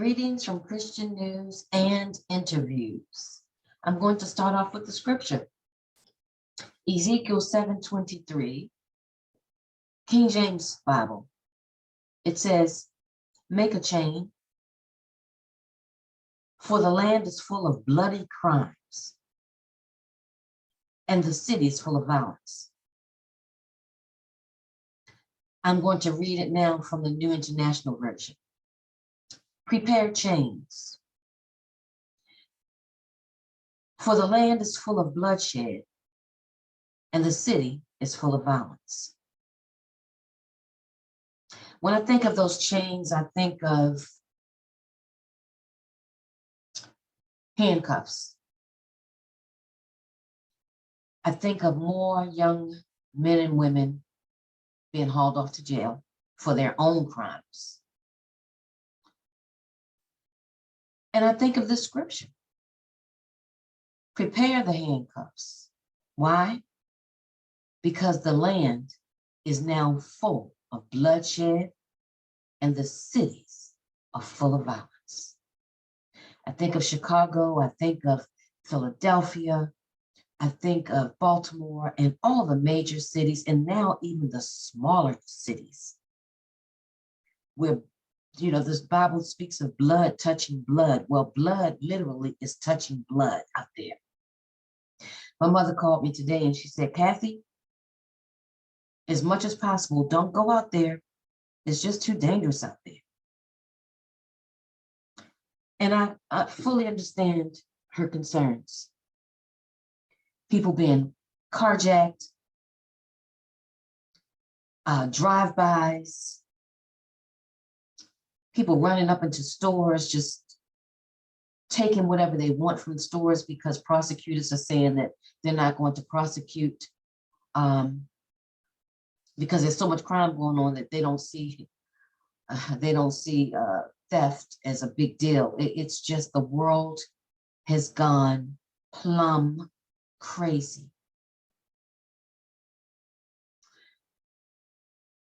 Greetings from Christian News and Interviews. I'm going to start off with the scripture. Ezekiel 7:23, King James Bible. It says, make a chain, for the land is full of bloody crimes, and the city is full of violence. I'm going to read it now from the New International Version. Prepare chains, for the land is full of bloodshed, and the city is full of violence. When I think of those chains, I think of handcuffs. I think of more young men and women being hauled off to jail for their own crimes. And I think of this scripture. Prepare the handcuffs. Why? Because the land is now full of bloodshed and the cities are full of violence. I think of Chicago, I think of Philadelphia, I think of Baltimore and all the major cities, and now even the smaller cities where, this Bible speaks of blood touching blood. Well, blood literally is touching blood out there. My mother called me today and she said, Kathy, as much as possible, don't go out there. It's just too dangerous out there. And I fully understand her concerns. People being carjacked, drive-bys, people running up into stores, just taking whatever they want from the stores because prosecutors are saying that they're not going to prosecute because there's so much crime going on that they don't see theft as a big deal. It's just the world has gone plumb crazy.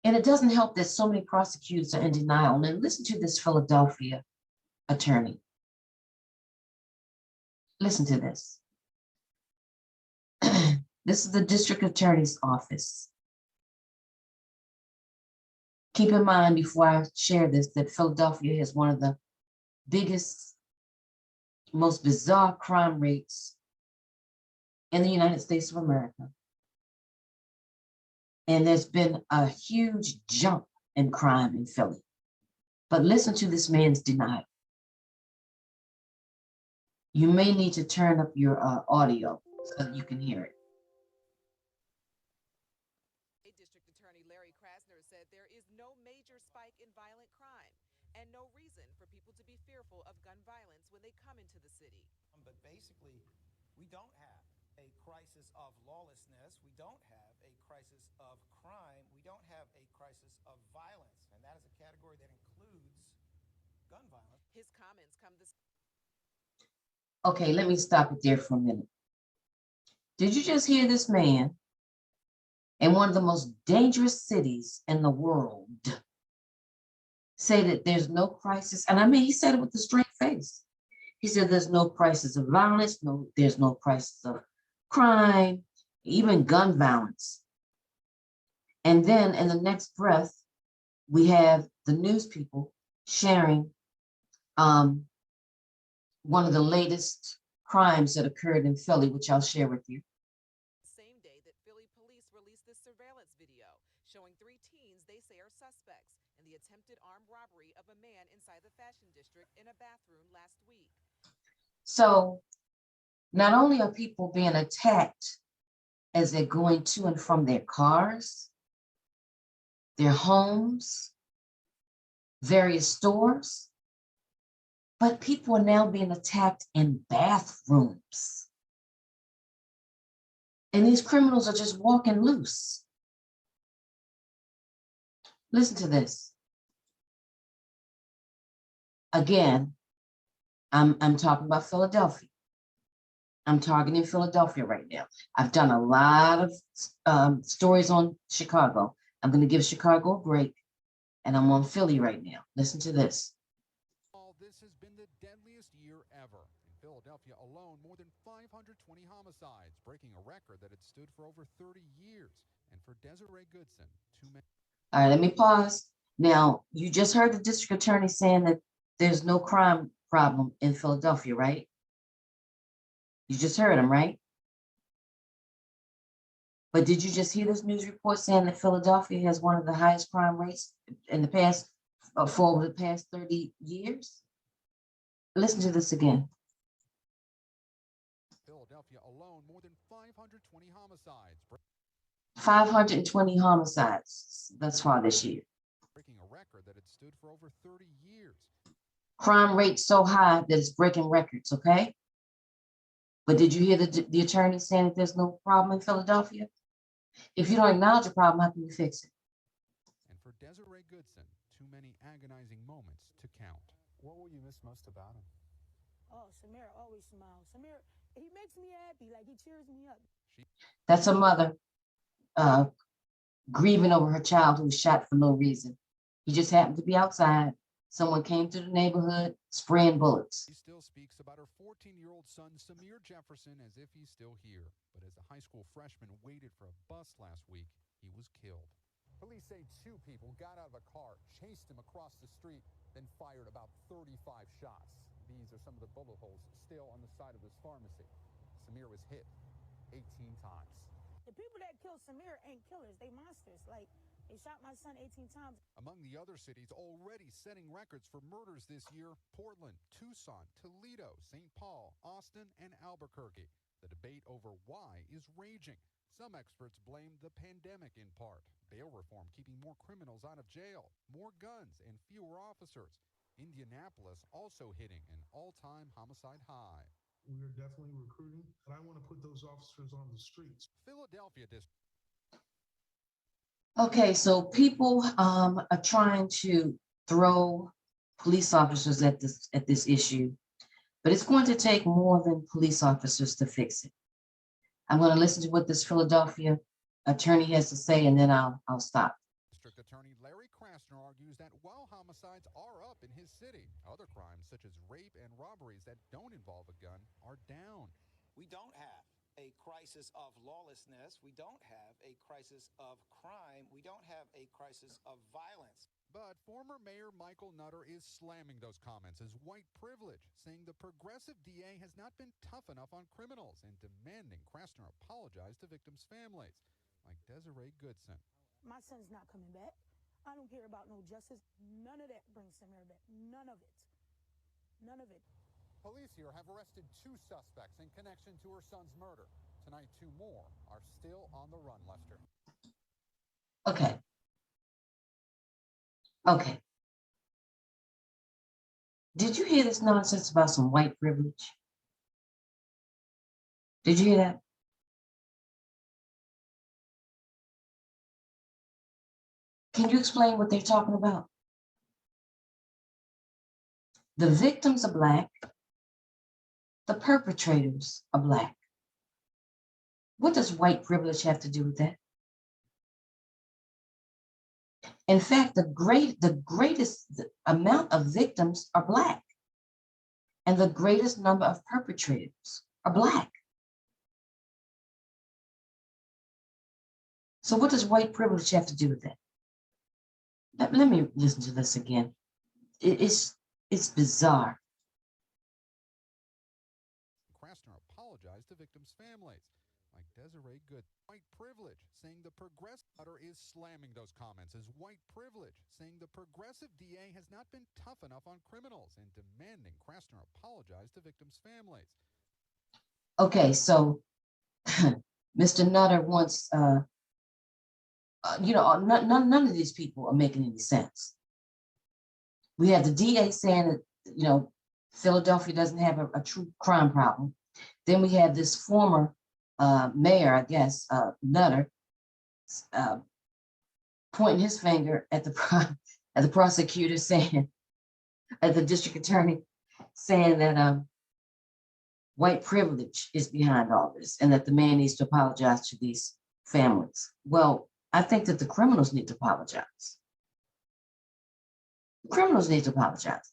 And it doesn't help that so many prosecutors are in denial. And listen to this Philadelphia attorney. Listen to this. This is the district attorney's office. Keep in mind before I share this that Philadelphia has one of the biggest, most bizarre crime rates in the United States of America. And there's been a huge jump in crime in Philly. But listen to this man's denial. You may need to turn up your audio so that you can hear it. District Attorney Larry Krasner said there is no major spike in violent crime and no reason for people to be fearful of gun violence when they come into the city. But basically, we don't have a crisis of lawlessness. We don't have a crisis of crime. We don't have a crisis of violence. And that is a category that includes gun violence. His comments come this. Okay, let me stop it there for a minute. Did you just hear this man in one of the most dangerous cities in the world say that there's no crisis? And I mean, he said it with a straight face. He said there's no crisis of violence, there's no crisis of crime, even gun violence. And then in the next breath, we have the news people sharing one of the latest crimes that occurred in Philly, which I'll share with you. Same day that Philly police released this surveillance video showing 3 teens they say are suspects in the attempted armed robbery of a man inside the fashion district in a bathroom last week. So not only are people being attacked as they're going to and from their cars, their homes, various stores, but people are now being attacked in bathrooms. And these criminals are just walking loose. Listen to this. Again, I'm talking about Philadelphia. I'm targeting Philadelphia right now. I've done a lot of stories on Chicago. I'm going to give Chicago a break, and I'm on Philly right now. Listen to this. This This has been the deadliest year ever. In Philadelphia alone, more than 520 homicides, breaking a record that had stood for over 30 years. And for Desiree Goodson, too many. All right, let me pause. Now, you just heard the district attorney saying that there's no crime problem in Philadelphia, right? You just heard him, right? But did you just hear this news report saying that Philadelphia has one of the highest crime rates in the past, for over the past 30 years? Listen to this again. Philadelphia alone, more than 520 homicides. 520 homicides thus far this year. Breaking a record that had stood for over 30 years. Crime rate so high that it's breaking records, okay? But did you hear the attorney saying that there's no problem in Philadelphia? If you don't acknowledge a problem, how can you fix it? And for Desiree Goodson, too many agonizing moments to count. What will you miss most about him? Oh, Samir always smiles. Samir, he makes me happy, like he cheers me up. That's a mother grieving over her child who was shot for no reason. He just happened to be outside. Someone came to the neighborhood spraying bullets. She still speaks about her 14-year-old son, Samir Jefferson, as if he's still here. But as a high school freshman waited for a bus last week, he was killed. Police say 2 people got out of a car, chased him across the street, then fired about 35 shots. These are some of the bullet holes still on the side of this pharmacy. Samir was hit 18 times. The people that kill Samir ain't killers. They monsters. Like, they shot my son 18 times. Among the other cities already setting records for murders this year, Portland, Tucson, Toledo, St. Paul, Austin, and Albuquerque. The debate over why is raging. Some experts blame the pandemic in part. Bail reform keeping more criminals out of jail, more guns, and fewer officers. Indianapolis also hitting an all-time homicide high. We are definitely recruiting, and I want to put those officers on the streets. Philadelphia district. Okay, so people are trying to throw police officers at this issue, but it's going to take more than police officers to fix it. I'm going to listen to what this Philadelphia attorney has to say, and then I'll stop. District Attorney Larry Krasner argues that while homicides are up in his city, other crimes such as rape and robberies that don't involve a gun are down. We don't have a crisis of lawlessness. We don't have a crisis of crime. We don't have a crisis of violence. But former Mayor Michael Nutter is slamming those comments as white privilege, saying the progressive DA has not been tough enough on criminals and demanding Krasner apologize to victims' families, like Desiree Goodson. My son's not coming back. I don't care about no justice. None of that brings Samir back. None of it. None of it. Police here have arrested 2 suspects in connection to her son's murder. Tonight, 2 more are still on the run, Lester. Okay. Okay. Did you hear this nonsense about some white privilege? Did you hear that? Can you explain what they're talking about? The victims are Black. The perpetrators are Black. What does white privilege have to do with that? In fact, the greatest amount of victims are Black, and the greatest number of perpetrators are Black. So what does white privilege have to do with that? Let me listen to this again. It's bizarre. Krasner apologized to victims' families, like Desiree Good. White privilege, saying the progressive Nutter is slamming those comments as white privilege, saying the progressive DA has not been tough enough on criminals and demanding Krasner apologize to victims' families. Okay, so Mr. Nutter wants, none of these people are making any sense. We have the DA saying that, Philadelphia doesn't have a true crime problem. Then we have this former mayor, I guess, Nutter, pointing his finger at the prosecutor, saying, at the district attorney, saying that white privilege is behind all this and that the man needs to apologize to these families. Well, I think that the criminals need to apologize. The criminals need to apologize.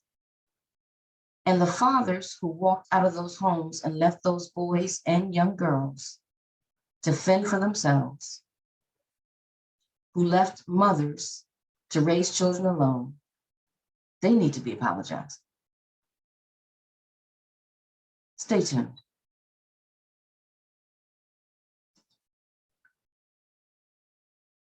And the fathers who walked out of those homes and left those boys and young girls to fend for themselves, who left mothers to raise children alone, they need to be apologized. Stay tuned.